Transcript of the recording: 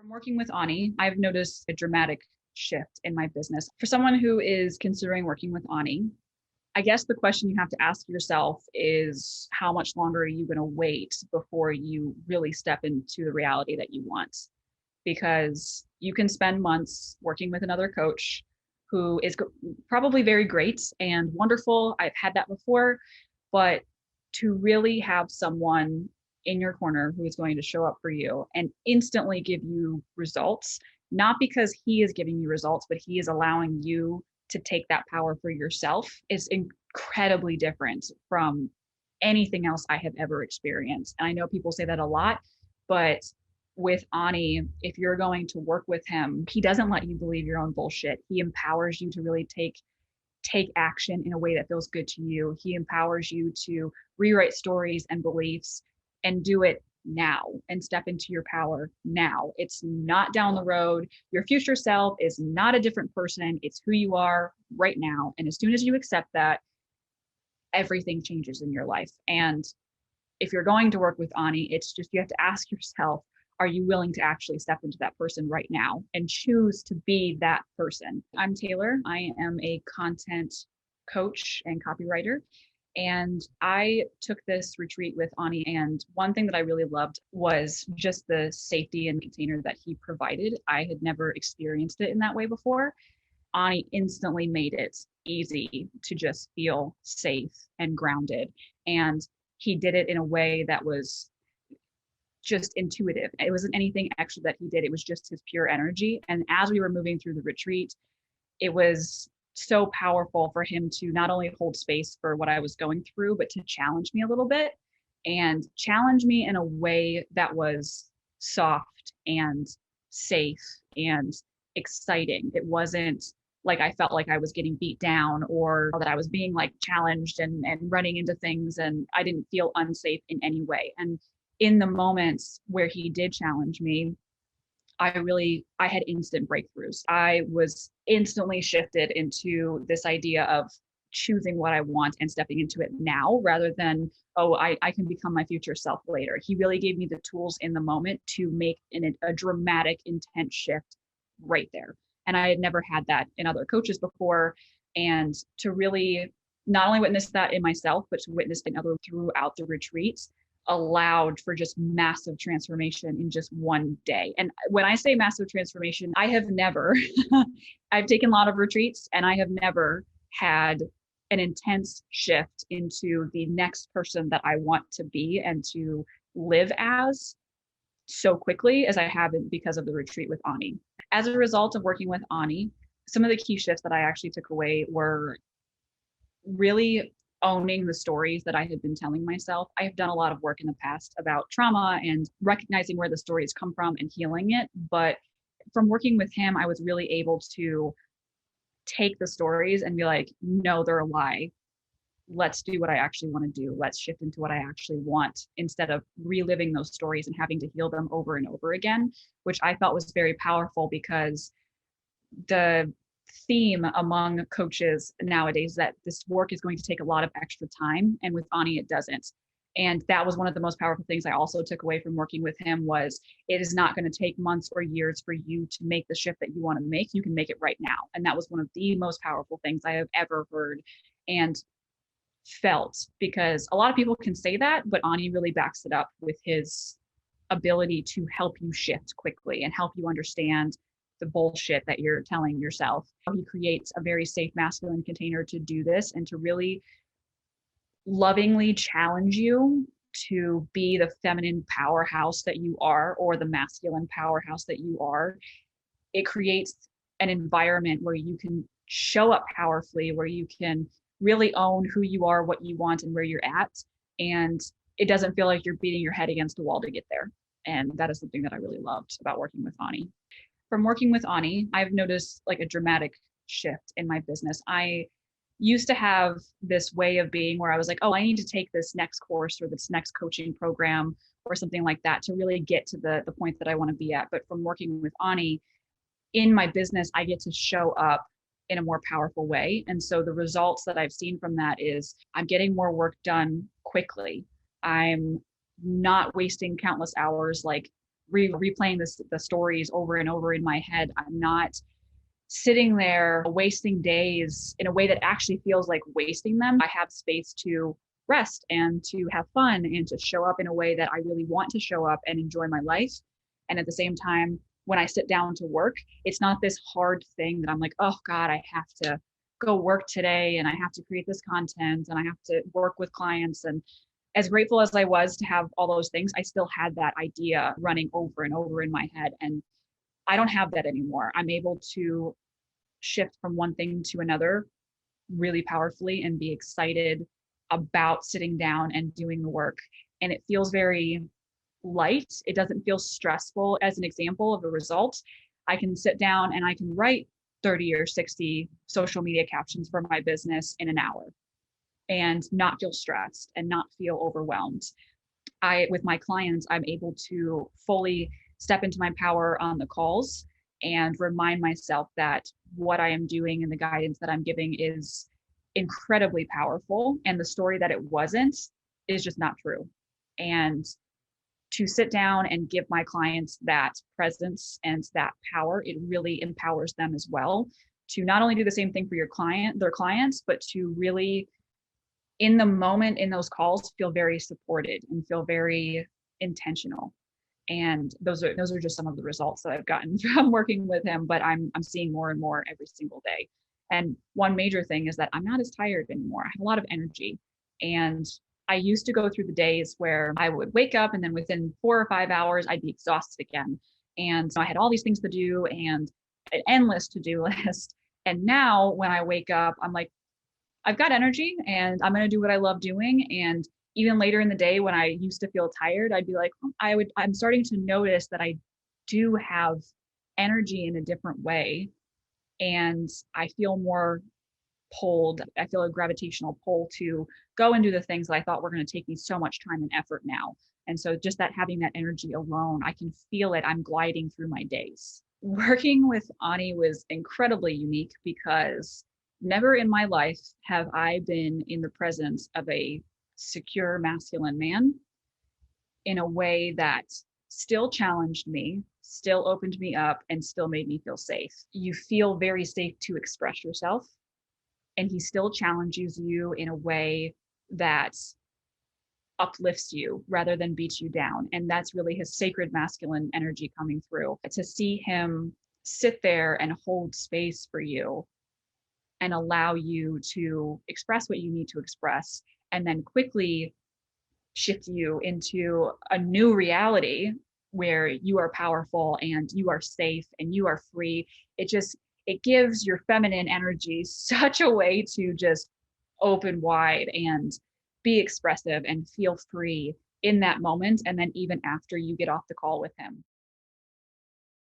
From working with Ani, I've noticed a dramatic shift in my business. For someone who is considering working with Ani, I guess the question you have to ask yourself is how much longer are you going to wait before you really step into the reality that you want? Because you can spend months working with another coach who is probably very great and wonderful. I've had that before, but to really have someone in your corner who is going to show up for you and instantly give you results, not because he is giving you results, but he is allowing you to take that power for yourself, is incredibly different from anything else I have ever experienced. And I know people say that a lot, but with Ani, if you're going to work with him, he doesn't let you believe your own bullshit. He empowers you to really take action in a way that feels good to you. He empowers you to rewrite stories and beliefs and do it now and step into your power now. It's not down the road. Your future self is not a different person. It's who you are right now. And as soon as you accept that, everything changes in your life. And if you're going to work with Ani, it's just you have to ask yourself, are you willing to actually step into that person right now and choose to be that person? I'm Taylor. I am a content coach and copywriter. And I took this retreat with Ani. And one thing that I really loved was just the safety and container that he provided. I had never experienced it in that way before. Ani instantly made it easy to just feel safe and grounded. And he did it in a way that was just intuitive. It wasn't anything extra that he did. It was just his pure energy. And as we were moving through the retreat, it was so powerful for him to not only hold space for what I was going through, but to challenge me a little bit and challenge me in a way that was soft and safe and exciting. It wasn't like I felt like I was getting beat down or that I was being like challenged and running into things, and I didn't feel unsafe in any way. And in the moments where he did challenge me, I had instant breakthroughs. I was instantly shifted into this idea of choosing what I want and stepping into it now rather than, oh, I can become my future self later. He really gave me the tools in the moment to make a dramatic, intense shift right there. And I had never had that in other coaches before. And to really not only witness that in myself, but to witness in others throughout the retreats allowed for just massive transformation in just one day. And when I say massive transformation, I have never, I've taken a lot of retreats and I have never had an intense shift into the next person that I want to be and to live as so quickly as I have because of the retreat with Ani. As a result of working with Ani, some of the key shifts that I actually took away were really owning the stories that I had been telling myself. I have done a lot of work in the past about trauma and recognizing where the stories come from and healing it. But from working with him, I was really able to take the stories and be like, no, they're a lie. Let's do what I actually want to do. Let's shift into what I actually want instead of reliving those stories and having to heal them over and over again, which I felt was very powerful because the theme among coaches nowadays that this work is going to take a lot of extra time, and with Ani it doesn't. And that was one of the most powerful things I also took away from working with him was it is not going to take months or years for you to make the shift that you want to make. You can make it right now. And that was one of the most powerful things I have ever heard and felt, because a lot of people can say that, but Ani really backs it up with his ability to help you shift quickly and help you understand the bullshit that you're telling yourself. He creates a very safe masculine container to do this and to really lovingly challenge you to be the feminine powerhouse that you are or the masculine powerhouse that you are. It creates an environment where you can show up powerfully, where you can really own who you are, what you want, and where you're at. And it doesn't feel like you're beating your head against a wall to get there. And that is something that I really loved about working with Ani. From working with Ani, I've noticed like a dramatic shift in my business. I used to have this way of being where I was like, oh, I need to take this next course or this next coaching program or something like that to really get to the point that I want to be at. But from working with Ani in my business, I get to show up in a more powerful way. And so the results that I've seen from that is I'm getting more work done quickly. I'm not wasting countless hours like replaying the stories over and over in my head. I'm not sitting there wasting days in a way that actually feels like wasting them. I have space to rest and to have fun and to show up in a way that I really want to show up and enjoy my life. And at the same time, when I sit down to work, it's not this hard thing that I'm like, oh God, I have to go work today and I have to create this content and I have to work with clients. And as grateful as I was to have all those things, I still had that idea running over and over in my head. And I don't have that anymore. I'm able to shift from one thing to another really powerfully and be excited about sitting down and doing the work. And it feels very light. It doesn't feel stressful. As an example of a result, I can sit down and I can write 30 or 60 social media captions for my business in an hour and not feel stressed and not feel overwhelmed. With my clients, I'm able to fully step into my power on the calls and remind myself that what I am doing and the guidance that I'm giving is incredibly powerful. And the story that it wasn't is just not true. And to sit down and give my clients that presence and that power, it really empowers them as well to not only do the same thing for their clients, but to really, in the moment in those calls, feel very supported and feel very intentional. And those are just some of the results that I've gotten from working with him, but I'm seeing more and more every single day. And one major thing is that I'm not as tired anymore. I have a lot of energy. And I used to go through the days where I would wake up and then within 4 or 5 hours, I'd be exhausted again. And so I had all these things to do and an endless to-do list. And now when I wake up, I'm like, I've got energy and I'm going to do what I love doing. And even later in the day when I used to feel tired, I'd be like, I'm starting to notice that I do have energy in a different way. And I feel more pulled. I feel a gravitational pull to go and do the things that I thought were going to take me so much time and effort now. And so just that having that energy alone, I can feel it. I'm gliding through my days. Working with Ani was incredibly unique because never in my life have I been in the presence of a secure masculine man in a way that still challenged me, still opened me up, and still made me feel safe. You feel very safe to express yourself, and he still challenges you in a way that uplifts you rather than beats you down. And that's really his sacred masculine energy coming through. To see him sit there and hold space for you and allow you to express what you need to express, and then quickly shift you into a new reality where you are powerful and you are safe and you are free. It gives your feminine energy such a way to just open wide and be expressive and feel free in that moment. And then even after you get off the call with him.